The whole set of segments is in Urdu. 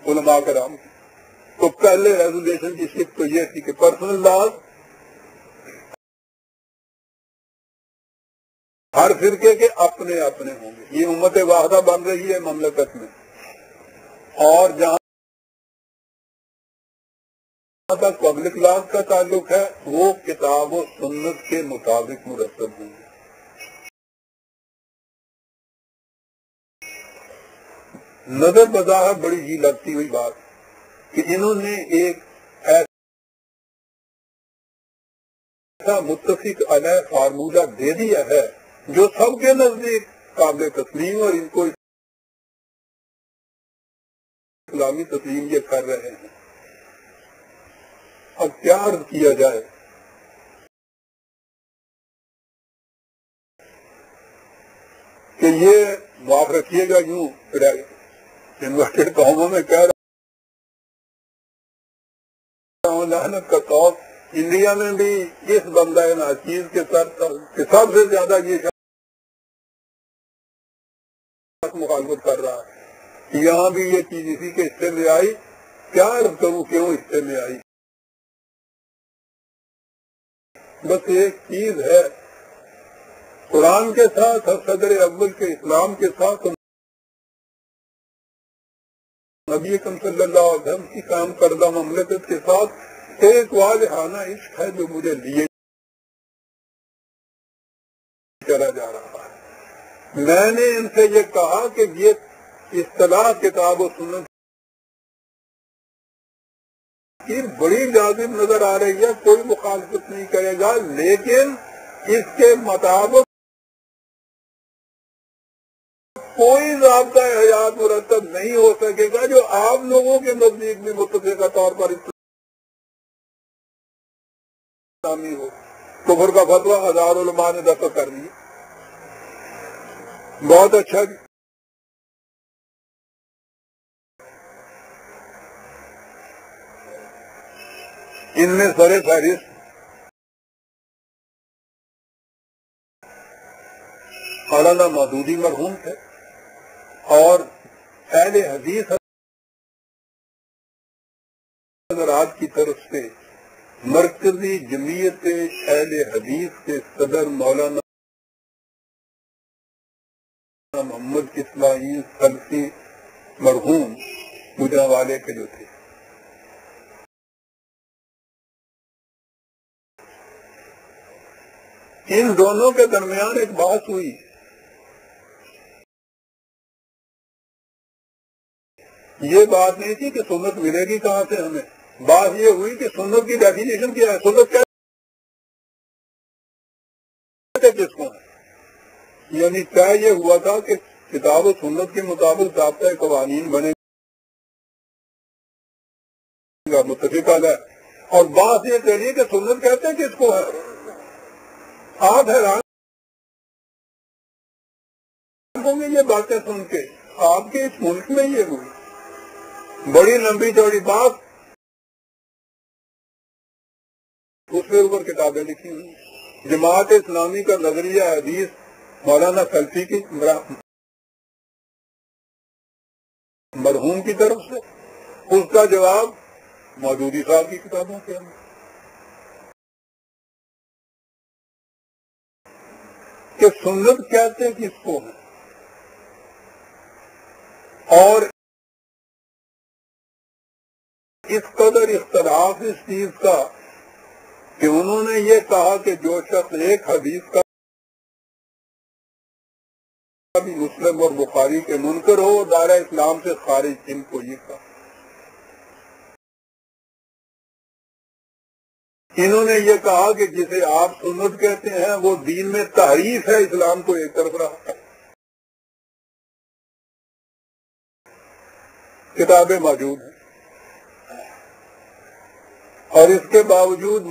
علماء کرام کی. تو پہلے ریزولیشن کی شک تو یہ تھی کہ پرسنل لاز ہر فرقے کے اپنے اپنے ہوں گے. یہ امت واحدہ بن رہی ہے مملکت میں، اور جہاں تک پبلک لاز کا تعلق ہے وہ کتاب و سنت کے مطابق مرتب ہوں گے. نظر بظاہر بڑی ہی لگتی ہوئی بات کہ انہوں نے ایک ایسا متفق علیہ فارمولہ دے دیا ہے جو سب کے نزدیک قابل تسلیم، اور ان کو اسلامی تسلیم یہ کر رہے ہیں. اب کیا عرض کیا جائے؟ کہ یہ معاف رکھیے گا یوں انورٹڈ قوموں میں کہہ رہا ہوں لعنت کا خوف، انڈیا میں بھی اس بندہ ناچیز کے سب سے زیادہ یہ شخص مخالفت کر رہا ہے. یہاں بھی یہ چیز اسی کے حصے میں آئی. کیا عرض کروں کیوں حصے میں آئی؟ بس ایک چیز ہے، قرآن کے ساتھ اور صدر اول کے اسلام کے ساتھ نبی اکرم صلی اللہ علیہ وسلم کی کام کردہ مملکت کے ساتھ ایک واضحانہ عشق ہے جو مجھے لیے چلا جا رہا ہے. میں نے ان سے یہ کہا کہ یہ اصطلاح کتاب و سنت کی بڑی لازم نظر آ رہی ہے، کوئی مخالفت نہیں کرے گا، لیکن اس کے مطابق کوئی ضابطہ حیات مرتب نہیں ہو سکے گا جو عام لوگوں کے نزدیک بھی متفقہ طور پر اسلامی ہو. کفر کا فتویٰ ہزار علماء نے دفع کر دیا. بہت اچھا جی. ان میں سر فہرست مولانا مودودی مرحوم تھے، اور اہل حدیث حضرات کی طرف سے مرکزی جمعیت اہل حدیث کے صدر مولانا محمد اسماعیل سلفی مرحوم گجرانوالے کے جو تھے. ان دونوں کے درمیان ایک بات ہوئی. یہ بات نہیں تھی کہ سنت ملے گی کہاں سے ہمیں، بات یہ ہوئی کہ سنت کی ڈیفینیشن کیا ہے، سنت کہتے کس کو ہے. یعنی طے یہ ہوا تھا کہ کتاب و سنت کے مطابق ضابطۂ قوانین بنے گا متفق علیہ، اور بات یہ چلی کہ سنت کہتے کس کو ہے. آپ حیران ہوں گے یہ باتیں سن کے، آپ کے اس ملک میں یہ ہوئی بڑی لمبی چوڑی بات، اس کے اوپر کتابیں لکھی ہوئی. جماعت اسلامی کا نظریہ حدیث مولانا سلفی کی مرحوم کی طرف سے، اس کا جواب مودودی صاحب کی کتابوں کے اندر. کہ سنت کہتے کس کو ہے، اور اس قدر اختلاف اس چیز کا کہ انہوں نے یہ کہا کہ جو شخص ایک حدیث کا بھی مسلم اور بخاری کے منکر ہو دائرہ اسلام سے خارج. ان کو یہ کہا. انہوں نے یہ کہا کہ جسے آپ سنت کہتے ہیں وہ دین میں تحریف ہے، اسلام کو ایک طرف رہا. کتابیں موجود ہیں، اور اس کے باوجود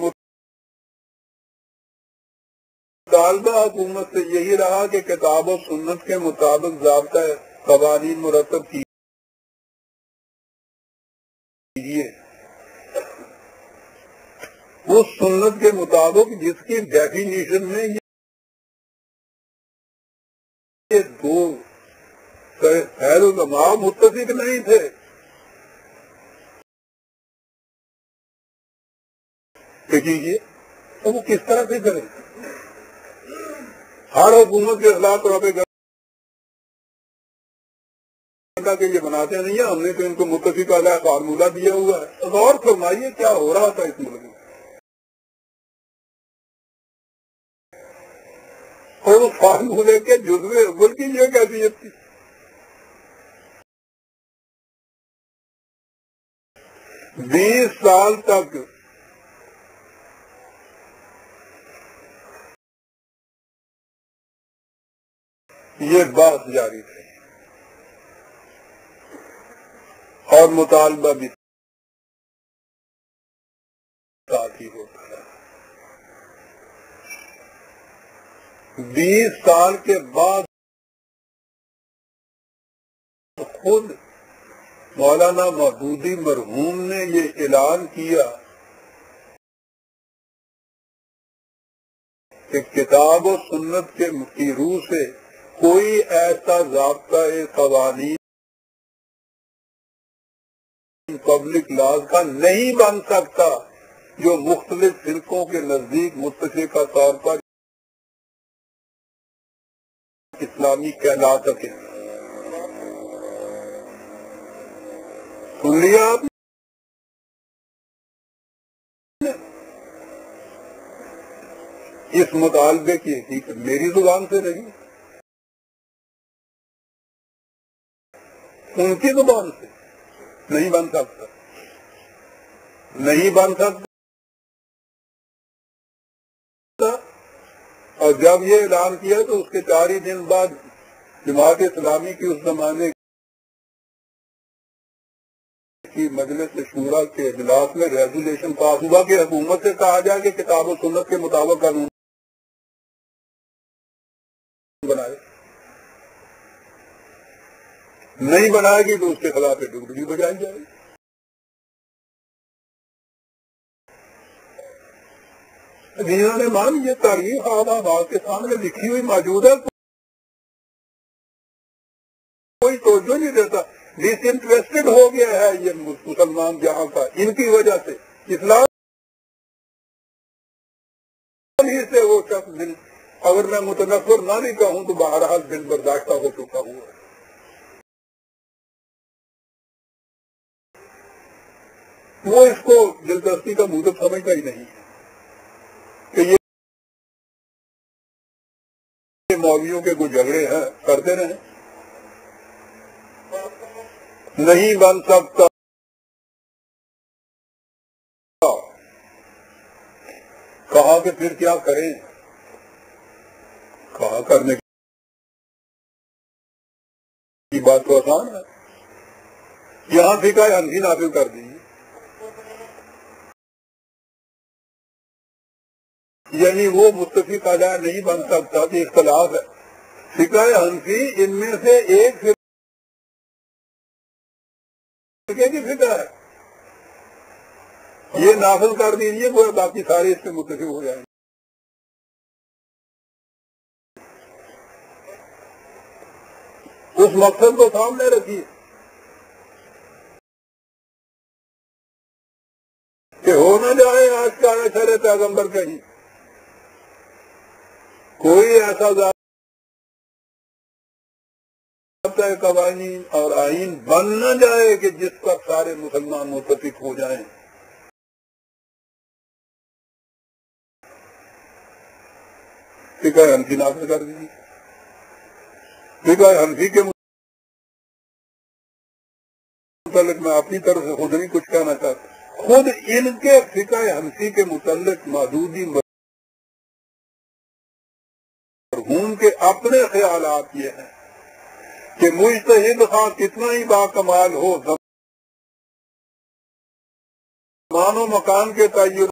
مطالبہ حکومت سے یہی رہا کہ کتاب و سنت کے مطابق ضابطہ قوانین مرتب کیجیے. اس سنت کے مطابق جس کی ڈیفینیشن میں یہ دو خیر علماء متفق نہیں تھے. کہ کیجیے، تو وہ کس طرح سے کرے؟ ہر حکومت کے خلاف رابطے کہ یہ بناتے نہیں ہیں، ہم نے تو ان کو متفق علیہ فارمولہ دیا ہوا ہے۔ غور فرمائیے کیا ہو رہا تھا اس ملک میں، اور اس فارمولے کے جزو اول کی یہ کیفیت تھی۔ 20 سال تک یہ بات جاری رہی اور مطالبہ بھی ساتھ ہی ہوتا ہے۔ 20 سال کے بعد خود مولانا مودودی مرحوم نے یہ اعلان کیا کہ کتاب و سنت کی روح سے کوئی ایسا ضابطہ قوانین پبلک لاز کا نہیں بن سکتا جو مختلف فرقوں کے نزدیک متفقہ طور پر اسلامی کہلا سکے۔ سن لیا آپ نے؟ اس مطالبے کی حقیقت میری زبان سے رہی، ان کی زبان سے نہیں بن سکتا، نہیں بن سکتا۔ اور جب یہ اعلان کیا تو اس کے 4 ہی دن بعد جماعت اسلامی کی اس زمانے کی مجلس شورا کے اجلاس میں ریزولیشن پاس ہوا کہ حکومت سے کہا جائے کہ کتاب و سنت کے مطابق قانون بنائے، نہیں بنائے گی تو اس کے خلاف ڈگڈگی بجائی جائے گی۔ جنہوں نے مان یہ تاریخ آپ کے سامنے لکھی ہوئی موجود ہے، کوئی توجہ نہیں دیتا، ڈس انٹرسٹڈ ہو گیا ہے یہ مسلمان جہاں کا، ان کی وجہ سے اسلام ہی سے وہ شخص دل، اگر میں متنفر نہ بھی کہوں تو بہرحال دل برداشتہ ہو چکا ہوا ہے۔ وہ اس کو دلچسپی کا موجب سمجھتا ہی نہیں ہے کہ یہ مولویوں کے کوئی جھگڑے ہیں، کرتے رہیں، نہیں بن سکتا۔ کہا کہ پھر کیا کریں؟ کہا کرنے کی بات تو آسان ہے، یہاں فقہ حنفی نافذ کر دیجیے، یعنی وہ متفق علیہ نہیں بن سکتا کہ اختلاف ہے، فقہ حنفی ان میں سے ایک فرقے کی فقہ ہے، یہ نافذ کر دیجیے، وہ باقی سارے اس پہ متفق ہو جائیں گے۔ اس مقصد کو سامنے رکھیے کہ ہو نہ جائے آج کا اثر پیغمبر کہیں، کوئی ایسا ضابطہ قوانین اور آئین بن نہ جائے کہ جس پر سارے مسلمان متفق ہو جائیں۔ فقہ حنفی نافذ کر دیجیے۔ فقہ حنفی کے متعلق میں اپنی طرف سے خود نہیں کچھ کہنا چاہتا، خود ان کے فقہ حنفی کے متعلق مودودی مرحوم کے اپنے خیالات یہ ہیں کہ مجتہد خواہ کتنا ہی باکمال ہو، زمان و مکان کے تعین